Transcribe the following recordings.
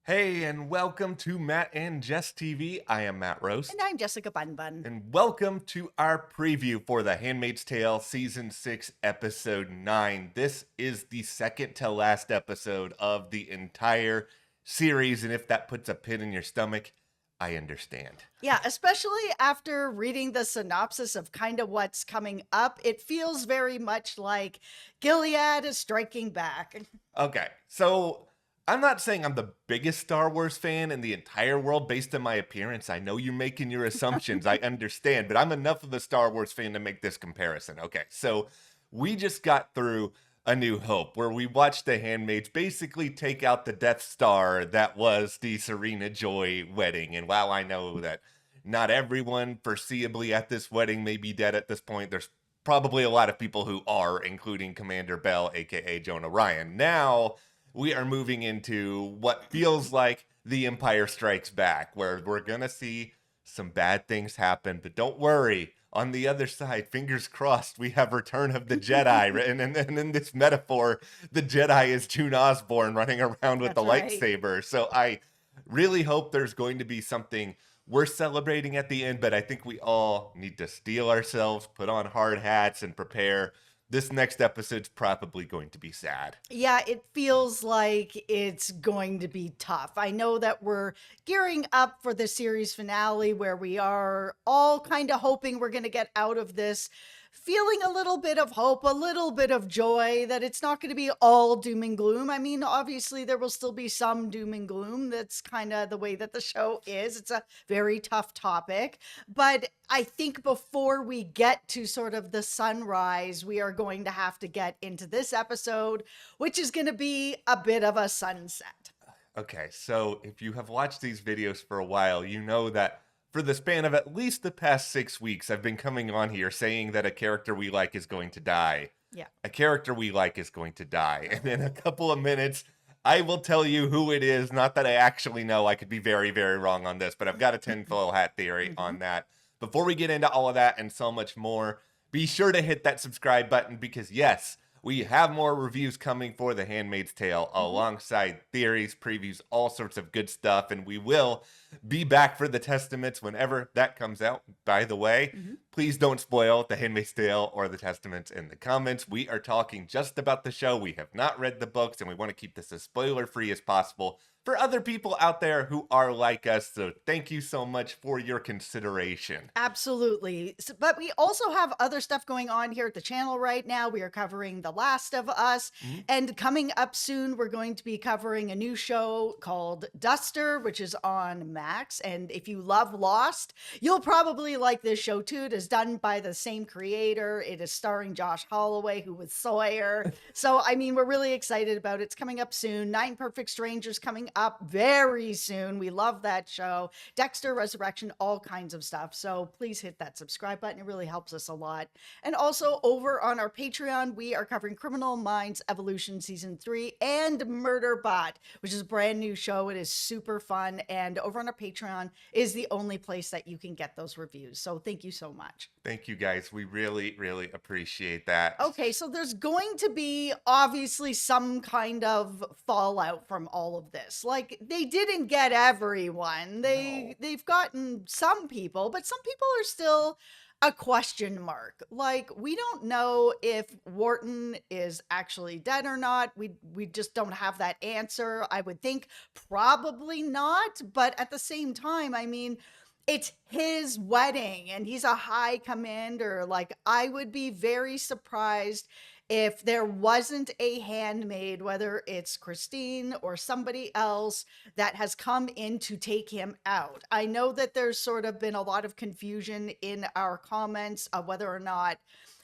Hey, and welcome to Matt and Jess TV. I am Matt Roast. And I'm Jessica Bun. And welcome to our preview for The Handmaid's Tale Season 6, Episode 9. This is the second to last episode of the entire series, and if that puts a pin in your stomach, I understand. Yeah, especially after reading the synopsis of kind of what's coming up, it feels very much like Gilead is striking back. Okay, so I'm not saying I'm the biggest Star Wars fan in the entire world based on my appearance. I know you're making your assumptions. I understand, but I'm enough of a Star Wars fan to make this comparison. Okay, so we just got through A New Hope, where we watched the Handmaids basically take out the Death Star that was the Serena Joy wedding. And while I know that not everyone foreseeably at this wedding may be dead at this point, there's probably a lot of people who are, including Commander Bell, aka Jonah Ryan. Now we are moving into what feels like The Empire Strikes Back, where we're going to see some bad things happen. But don't worry, on the other side, fingers crossed, we have Return of the Jedi. and in this metaphor, the Jedi is June Osborne running around with That's the right. lightsaber. So I really hope there's going to be something worth celebrating at the end, but I think we all need to steel ourselves, put on hard hats, and prepare. This next episode's probably going to be sad. Yeah, it feels like it's going to be tough. I know that we're gearing up for the series finale where we are all kind of hoping we're going to get out of this feeling a little bit of hope, a little bit of joy, that it's not going to be all doom and gloom. I mean, obviously, there will still be some doom and gloom. That's kind of the way that the show is. It's a very tough topic. But I think before we get to sort of the sunrise, we are going to have to get into this episode, which is going to be a bit of a sunset. Okay, so if you have watched these videos for a while, you know that for the span of at least the past 6 weeks, I've been coming on here saying that a character we like is going to die. Yeah. A character we like is going to die. And in a couple of minutes, I will tell you who it is. Not that I actually know. I could be very, very wrong on this, but I've got a tinfoil hat theory on that. Before we get into all of that and so much more, be sure to hit that subscribe button because, yes, we have more reviews coming for The Handmaid's Tale alongside theories, previews, all sorts of good stuff. And we will be back for the Testaments whenever that comes out. By the way, please don't spoil The Handmaid's Tale or the Testaments in the comments. We are talking just about the show. We have not read the books, and we want to keep this as spoiler-free as possible for other people out there who are like us. So thank you so much for your consideration. Absolutely. But we also have other stuff going on here at the channel right now. We are covering The Last of Us. And coming up soon, we're going to be covering a new show called Duster, which is on Max. And if you love Lost, you'll probably like this show too. It is done by the same creator. It is starring Josh Holloway, who was Sawyer. So, I mean, we're really excited about it. It's coming up soon. Nine Perfect Strangers coming up very soon. We love that show. Dexter Resurrection, all kinds of stuff. So please hit that subscribe button. It really helps us a lot. And also over on our Patreon, we are covering Criminal Minds Evolution Season 3 and Murderbot, which is a brand new show. It is super fun. And over on our Patreon is the only place that you can get those reviews. So thank you so much. Thank you, guys. We really, really appreciate that. Okay, so there's going to be obviously some kind of fallout from all of this. Like, they didn't get everyone. They've gotten some people, but some people are still a question mark. Like, we don't know if Wharton is actually dead or not. We just don't have that answer. I would think probably not, but at the same time, I mean, it's his wedding and he's a high commander. Like, I would be very surprised if there wasn't a handmaid, whether it's Christine or somebody else, that has come in to take him out. I know that there's sort of been a lot of confusion in our comments of whether or not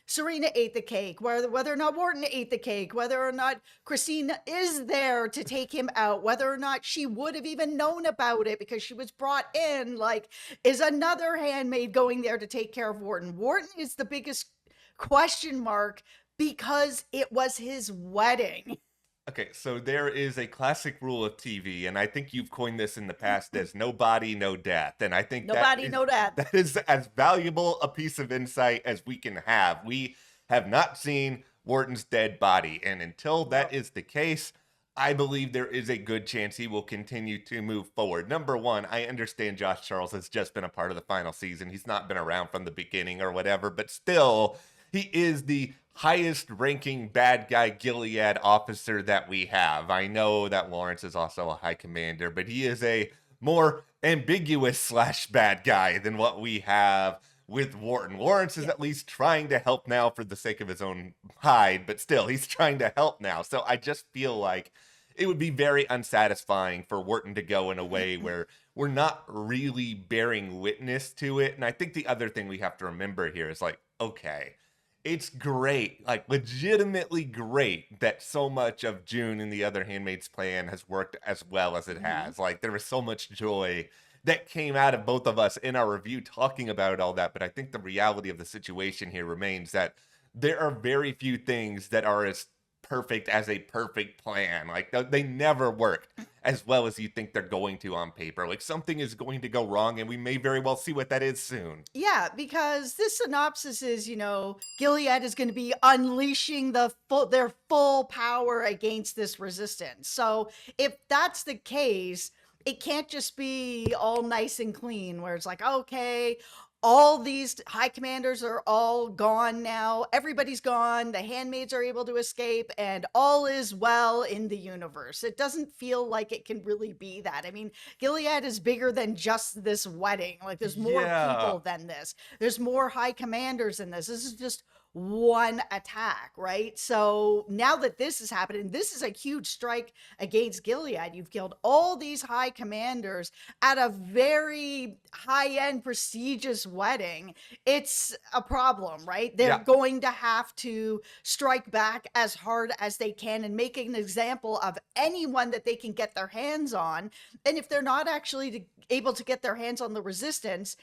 Serena ate the cake, whether or not Wharton ate the cake, whether or not Christine is there to take him out, whether or not she would have even known about it because she was brought in. Like, is another handmaid going there to take care of Wharton? Wharton is the biggest question mark because it was his wedding. Okay, so there is a classic rule of TV, and I think you've coined this in the past as no body, no death. And I think No body, no death. that is as valuable a piece of insight as we can have. We have not seen Wharton's dead body, and until that is the case, I believe there is a good chance he will continue to move forward. Number one, I understand Josh Charles has just been a part of the final season. He's not been around from the beginning or whatever, but still, he is the highest ranking bad guy Gilead officer that we have. I know that Lawrence is also a high commander, but he is a more ambiguous slash bad guy than what we have with Wharton. Lawrence is Yeah. at least trying to help now for the sake of his own hide, but still, he's trying to help now. So I just feel like it would be very unsatisfying for Wharton to go in a way where we're not really bearing witness to it. And I think the other thing we have to remember here is like, okay, it's great, like legitimately great that so much of June and the other Handmaid's plan has worked as well as it Mhm. has. Like there was so much joy that came out of both of us in our review talking about all that. But I think the reality of the situation here remains that there are very few things that are as perfect as a perfect plan. Like they never work as well as you think they're going to on paper. Like something is going to go wrong, and we may very well see what that is soon. Yeah, because this synopsis is, Gilead is going to be unleashing their full power against this resistance. So if that's the case, it can't just be all nice and clean where it's like, okay, all these high commanders are all gone now. Everybody's gone. The handmaids are able to escape and all is well in the universe. It doesn't feel like it can really be that. I mean, Gilead is bigger than just this wedding. Like there's more Yeah. people than this. There's more high commanders in this. This is just one attack, right? So now that this is happening, this is a huge strike against Gilead. You've killed all these high commanders at a very high-end prestigious wedding. It's a problem, right? They're Yeah. going to have to strike back as hard as they can and make an example of anyone that they can get their hands on. And if they're not actually able to get their hands on the resistance,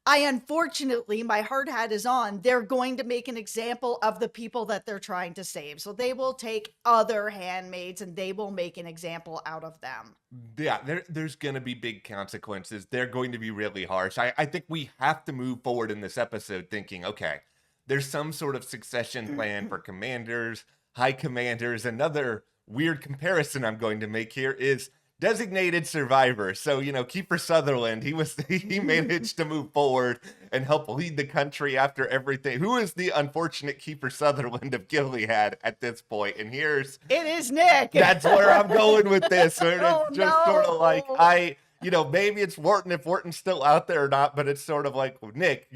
unfortunately, my hard hat is on. They're going to make an example of the people that they're trying to save. So they will take other handmaids and they will make an example out of them. Yeah, there's going to be big consequences. They're going to be really harsh. I think we have to move forward in this episode thinking, okay, there's some sort of succession plan for commanders, high commanders. Another weird comparison I'm going to make here is designated survivor. So, Kiefer Sutherland, he managed to move forward and help lead the country after everything. Who is the unfortunate Kiefer Sutherland of Gilead at this point? And here's It is Nick. that's where I'm going with this. And Oh, it's just sort of like no. maybe it's Wharton if Wharton's still out there or not, but it's sort of like Nick.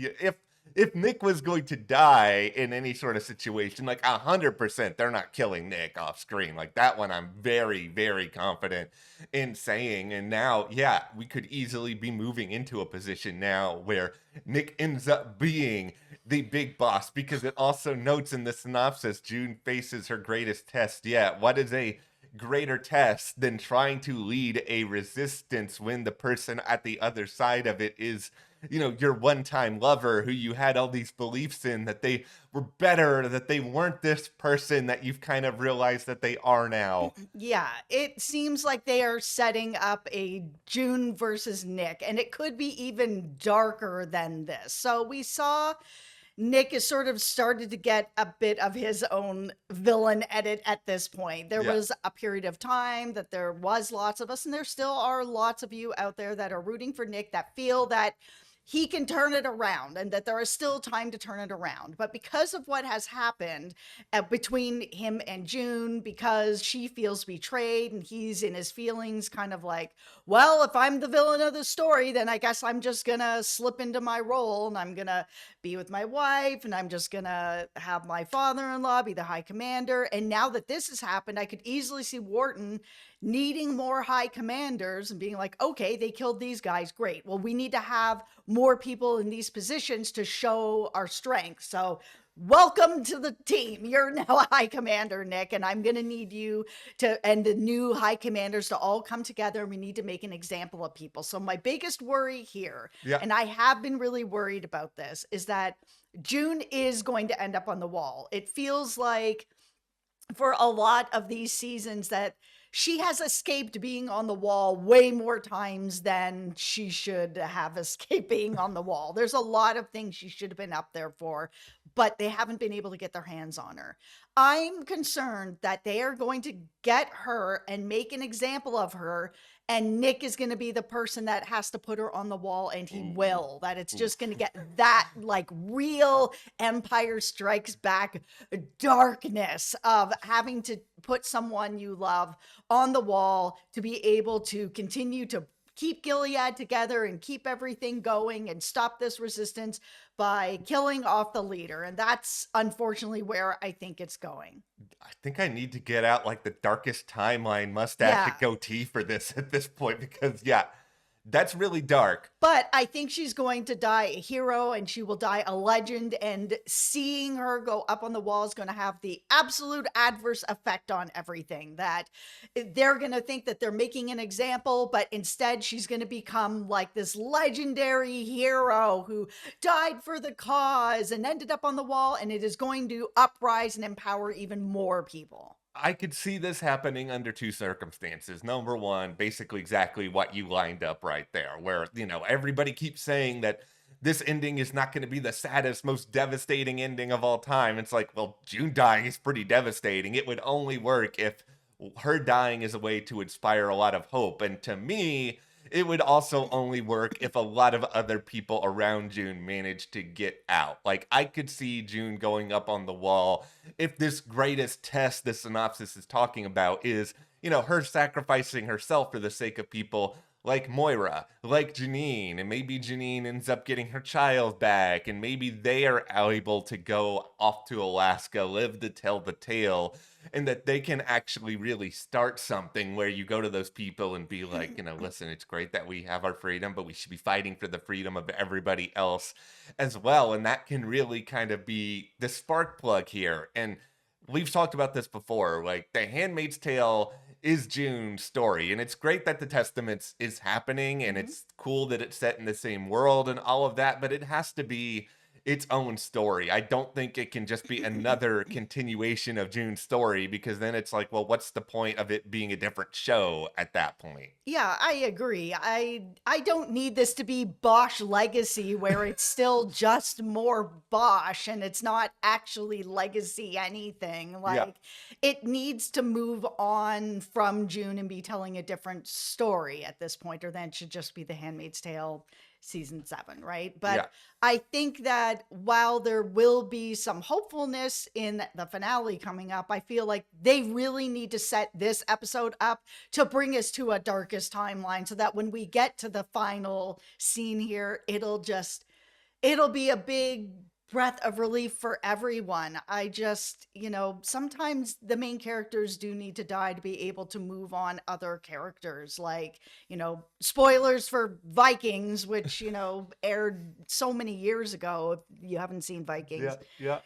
If Nick was going to die in any sort of situation, like 100%, they're not killing Nick off screen. Like that one, I'm very, very confident in saying. And now, yeah, we could easily be moving into a position now where Nick ends up being the big boss, because it also notes in the synopsis June faces her greatest test yet. What is a greater test than trying to lead a resistance when the person at the other side of it is, your one-time lover who you had all these beliefs in that they were better, that they weren't this person that you've kind of realized that they are now. Yeah, it seems like they are setting up a June versus Nick, and it could be even darker than this. So we saw Nick has sort of started to get a bit of his own villain edit at this point. There Yeah. was a period of time that there was lots of us, and there still are lots of you out there that are rooting for Nick, that feel that he can turn it around and that there is still time to turn it around. But because of what has happened between him and June, because she feels betrayed and he's in his feelings kind of like, well, if I'm the villain of the story, then I guess I'm just gonna slip into my role and I'm gonna be with my wife and I'm just gonna have my father-in-law be the high commander. And now that this has happened, I could easily see Wharton needing more high commanders and being like, okay, they killed these guys, great. Well, we need to have more people in these positions to show our strength. So welcome to the team. You're now a high commander, Nick, and I'm going to need you and the new high commanders to all come together, and we need to make an example of people. So my biggest worry here, Yeah. and I have been really worried about this, is that June is going to end up on the wall. It feels like for a lot of these seasons that she has escaped being on the wall way more times than she should have escaped being on the wall. There's a lot of things she should have been up there for, but they haven't been able to get their hands on her. I'm concerned that they are going to get her and make an example of her, and Nick is going to be the person that has to put her on the wall, and he will. That it's just going to get that like real Empire Strikes Back darkness of having to put someone you love on the wall to be able to continue to keep Gilead together and keep everything going and stop this resistance by killing off the leader. And that's unfortunately where I think it's going. I think I need to get out like the darkest timeline mustache and goatee for this at this point, because yeah, that's really dark. But I think she's going to die a hero, and she will die a legend, and seeing her go up on the wall is going to have the absolute adverse effect on everything. That they're going to think that they're making an example, but instead she's going to become like this legendary hero who died for the cause and ended up on the wall, and it is going to uprise and empower even more people. I could see this happening under two circumstances. Number one, basically exactly what you lined up right there, where, you know, everybody keeps saying that this ending is not going to be the saddest, most devastating ending of all time. It's like, well, June dying is pretty devastating. It would only work if her dying is a way to inspire a lot of hope. And to me, it would also only work if a lot of other people around June managed to get out. Like, I could see June going up on the wall if this greatest test the synopsis is talking about is, you know, her sacrificing herself for the sake of people like Moira, like Janine, and maybe Janine ends up getting her child back, and maybe they are able to go off to Alaska, live to tell the tale, and that they can actually really start something where you go to those people and be like, you know, listen, it's great that we have our freedom, but we should be fighting for the freedom of everybody else as well. And that can really kind of be the spark plug here. And we've talked about this before, like the Handmaid's Tale is June's story, and it's great that the Testaments is happening, and it's cool that it's set in the same world and all of that, but it has to be its own story. I don't think it can just be another continuation of June's story, because then it's like, well, what's the point of it being a different show at that point? Yeah, I agree. I don't need this to be Bosch Legacy where it's still just more Bosch and it's not actually legacy anything. Like it needs to move on from June and be telling a different story at this point, or then it should just be The Handmaid's Tale season 7, right? But I think that while there will be some hopefulness in the finale coming up, I feel like they really need to set this episode up to bring us to a darkest timeline, so that when we get to the final scene here, it'll be a big breath of relief for everyone. I just, you know, sometimes the main characters do need to die to be able to move on other characters. Like, you know, spoilers for Vikings, which, you know, aired so many years ago. If you haven't seen Vikings,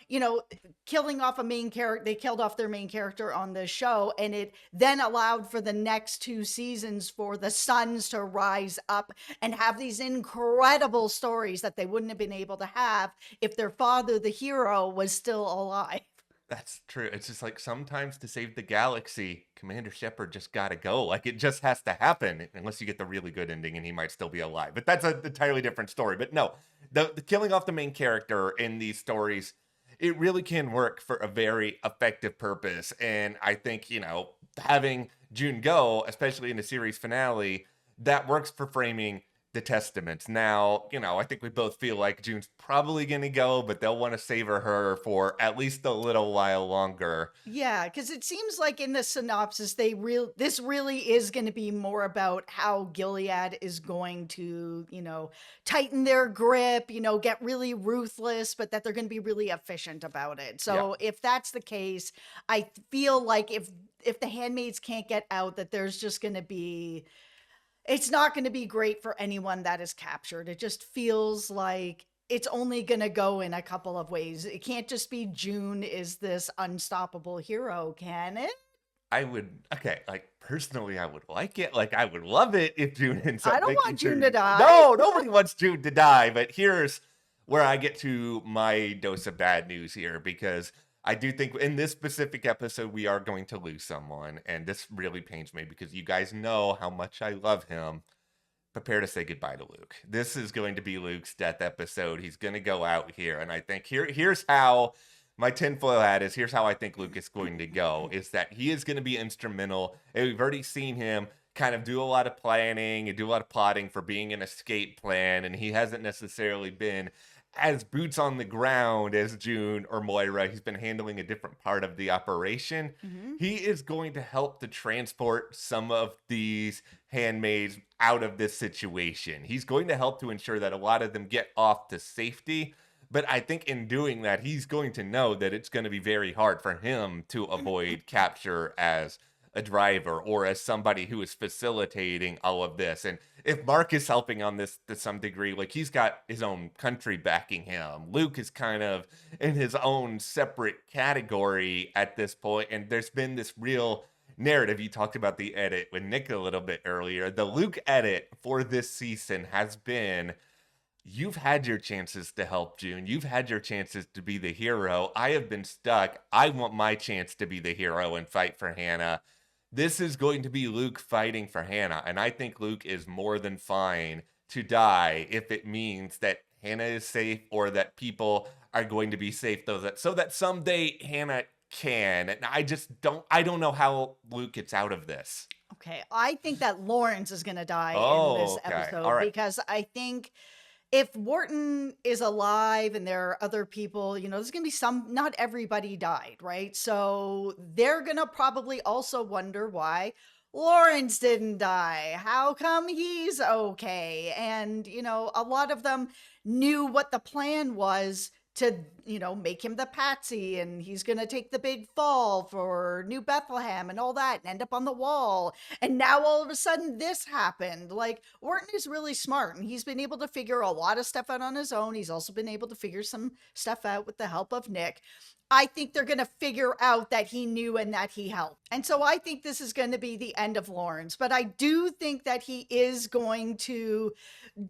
you know, killing off a main character, they killed off their main character on the show, and it then allowed for the next 2 seasons for the sons to rise up and have these incredible stories that they wouldn't have been able to have if their father, the hero, was still alive. That's true. It's just like sometimes to save the galaxy, Commander Shepard just gotta go. Like it just has to happen, unless you get the really good ending and he might still be alive. But that's an entirely different story. But no, the killing off the main character in these stories, it really can work for a very effective purpose. And I think, you know, having June go, especially in the series finale, that works for framing the Testaments. Now, you know, I think we both feel like June's probably going to go, but they'll want to savor her for at least a little while longer. Yeah, because it seems like in the synopsis, this really is going to be more about how Gilead is going to, you know, tighten their grip, you know, get really ruthless, but that they're going to be really efficient about it. So if that's the case, I feel like if the handmaids can't get out, that there's just going to be, it's not going to be great for anyone that is captured. It just feels like it's only going to go in a couple of ways. It can't just be June is this unstoppable hero, can it? Like personally, I would like it. Like I would love it if June ends up I don't want June to die. No, nobody wants June to die. But here's where I get to my dose of bad news here, because I do think in this specific episode, we are going to lose someone. And this really pains me because you guys know how much I love him. prepare to say goodbye to Luke. This is going to be Luke's death episode. He's going to go out here, and I think here's how my tinfoil hat is. Here's how I think Luke is going to go: is that he is going to be instrumental, and we've already seen him kind of do a lot of planning and do a lot of plotting for being an escape plan, and he hasn't necessarily been as boots on the ground as June or Moira. He's been handling a different part of the operation. Mm-hmm. He is going to help to transport some of these handmaids out of this situation. He's going to help to ensure that a lot of them get off to safety. But I think in doing that, he's going to know that it's going to be very hard for him to avoid capture as a driver or as somebody who is facilitating all of this. And if Mark is helping on this to some degree, like he's got his own country backing him. Luke is kind of in his own separate category at this point, and there's been this real narrative. You talked about the edit with Nick a little bit earlier. The Luke edit for this season has been, you've had your chances to help June. You've had your chances to be the hero. I have been stuck. I want my chance to be the hero and fight for Hannah. This is going to be Luke fighting for Hannah, and I think Luke is more than fine to die if it means that Hannah is safe or that people are going to be safe, so that someday Hannah can. And I don't know how Luke gets out of this. Okay, I think that Lawrence is going to die in this Okay. episode All right. because I think if Wharton is alive and there are other people, there's going to be not everybody died, right? So they're going to probably also wonder why Lawrence didn't die. How come he's okay? And, a lot of them knew what the plan was to, make him the patsy, and he's going to take the big fall for New Bethlehem and all that and end up on the wall. And now all of a sudden this happened. Like, Wharton is really smart, and he's been able to figure a lot of stuff out on his own. He's also been able to figure some stuff out with the help of Nick. I think they're going to figure out that he knew and that he helped. And so I think this is going to be the end of Lawrence. But I do think that he is going to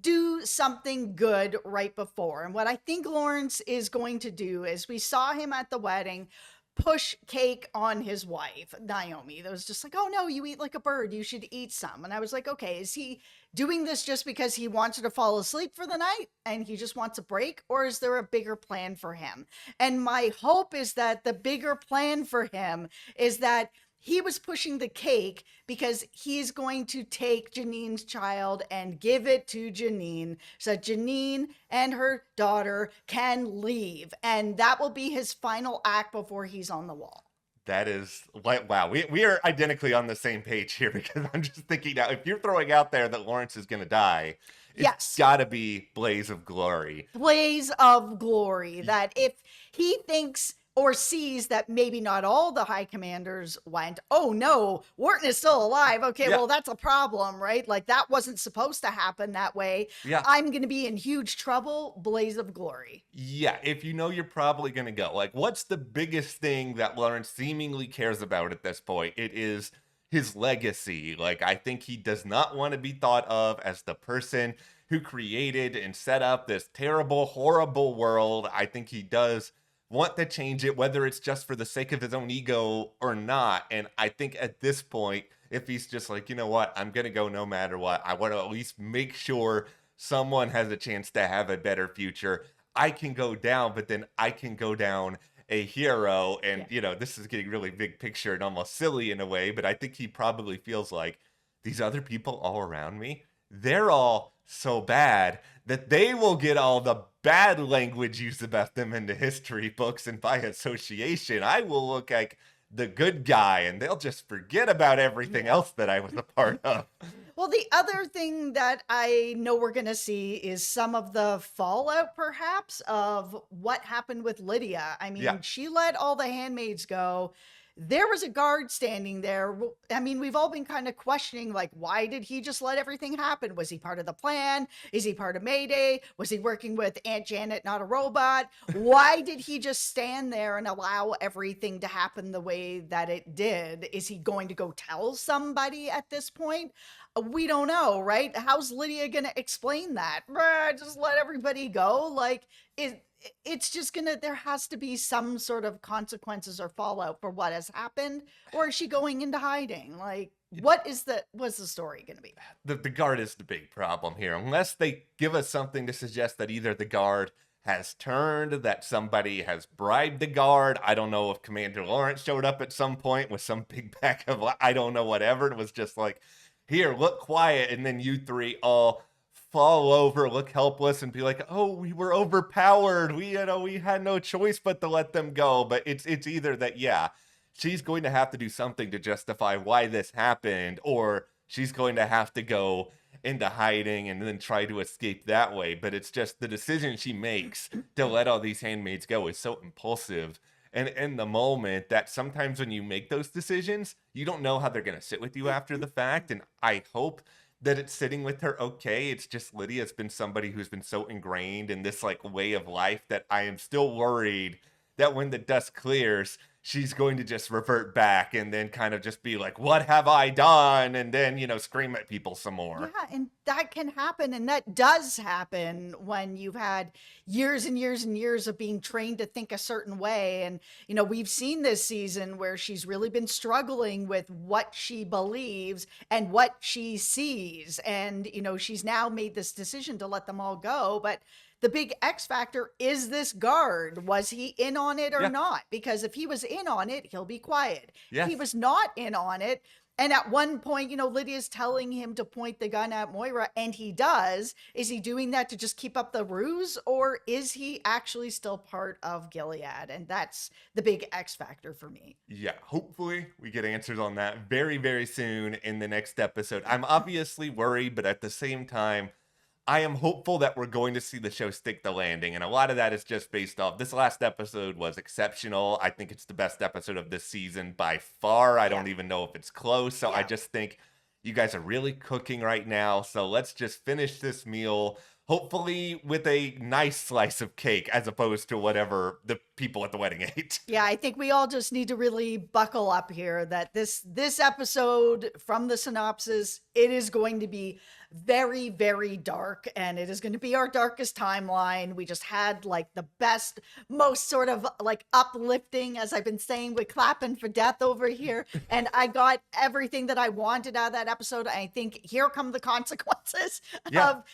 do something good right before. And what I think Lawrence is going to do is, we saw him at the wedding push cake on his wife, Naomi. That was just like, oh no, you eat like a bird. You should eat some. And I was like, okay, is he doing this just because he wants her to fall asleep for the night and he just wants a break? Or is there a bigger plan for him? And my hope is that the bigger plan for him is that he was pushing the cake because he's going to take Janine's child and give it to Janine so Janine and her daughter can leave. And that will be his final act before he's on the wall. That is, like, wow, we are identically on the same page here, because I'm just thinking now, if you're throwing out there that Lawrence is going to die, it's Yes. gotta be Blaze of Glory. Blaze of Glory. That if he thinks or sees that maybe not all the high commanders went, oh no, Wharton is still alive. Okay, Yeah. well, that's a problem, right? Like, that wasn't supposed to happen that way. Yeah. I'm going to be in huge trouble. Blaze of Glory. Yeah, if you know you're probably going to go. Like, what's the biggest thing that Lawrence seemingly cares about at this point? It is his legacy. Like, I think he does not want to be thought of as the person who created and set up this terrible, horrible world. I think he does want to change it, whether it's just for the sake of his own ego or not. And I think at this point, if he's just like, you know what, I'm going to go no matter what, I want to at least make sure someone has a chance to have a better future. I can go down, but then I can go down a hero. And, this is getting really big picture and almost silly in a way, but I think he probably feels like these other people all around me, they're all so bad that they will get all the bad language used about them in the history books, and by association, I will look like the good guy, and they'll just forget about everything else that I was a part of. Well, the other thing that I know we're going to see is some of the fallout, perhaps, of what happened with Lydia. I mean, She let all the handmaids go. There was a guard standing there. I mean, we've all been kind of questioning, like, why did he just let everything happen? Was he part of the plan? Is he part of Mayday? Was he working with Aunt Janet, not a robot? Why did he just stand there and allow everything to happen the way that it did? Is he going to go tell somebody at this point? We don't know, right? How's Lydia going to explain that? Just let everybody go? Like, it's just there has to be some sort of consequences or fallout for what has happened, or is she going into hiding? Like, what's the story going to be? The guard is the big problem here. Unless they give us something to suggest that either the guard has turned, that somebody has bribed the guard. I don't know if Commander Lawrence showed up at some point with some big pack of, I don't know, whatever. It was just like, here, look quiet. And then you three all fall over, look helpless, and be like, oh, we were overpowered. We had no choice but to let them go. But it's either that, yeah, she's going to have to do something to justify why this happened, or she's going to have to go into hiding and then try to escape that way. But it's just the decision she makes to let all these handmaids go is so impulsive and in the moment that sometimes when you make those decisions, you don't know how they're going to sit with you after the fact. And I hope that it's sitting with her okay. It's just Lydia's been somebody who's been so ingrained in this like way of life that I am still worried that when the dust clears, she's going to just revert back and then kind of just be like, what have I done? And then, scream at people some more. Yeah, and that can happen, and that does happen when you've had years and years and years of being trained to think a certain way. And, we've seen this season where she's really been struggling with what she believes and what she sees. And, she's now made this decision to let them all go. But the big X factor is this guard. Was he in on it or not? Because if he was in on it, he'll be quiet. Yes. If he was not in on it, and at one point, Lydia's telling him to point the gun at Moira, and he does. Is he doing that to just keep up the ruse, or is he actually still part of Gilead? And that's the big X factor for me. Yeah, hopefully we get answers on that very, very soon in the next episode. I'm obviously worried, but at the same time, I am hopeful that we're going to see the show stick the landing, and a lot of that is just based off this last episode was exceptional. I think it's the best episode of this season by far. I don't even know if it's close, so I just think you guys are really cooking right now, so let's just finish this meal, hopefully with a nice slice of cake as opposed to whatever the people at the wedding ate. Yeah, I think we all just need to really buckle up here that this episode, from the synopsis, it is going to be very, very dark, and it is going to be our darkest timeline. We just had like the best, most sort of like uplifting, as I've been saying, with clapping for death over here. And I got everything that I wanted out of that episode. I think here come the consequences of,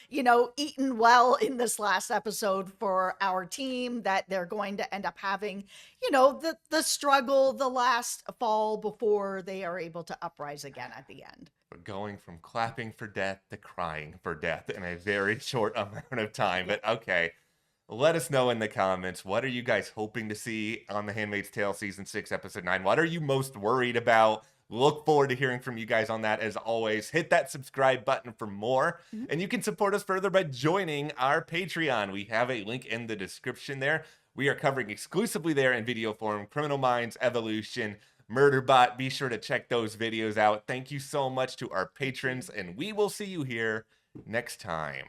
eating well in this last episode for our team, that they're going to end up having, the struggle, the last fall before they are able to uprise again at the end. We're going from clapping for death to crying for death in a very short amount of time. But okay, let us know in the comments. What are you guys hoping to see on The Handmaid's Tale Season 6, Episode 9? What are you most worried about? Look forward to hearing from you guys on that. As always, hit that subscribe button for more. And you can support us further by joining our Patreon. We have a link in the description there. We are covering exclusively there in video form Criminal Minds, Evolution, Murderbot. Be sure to check those videos out. Thank you so much to our patrons, and we will see you here next time.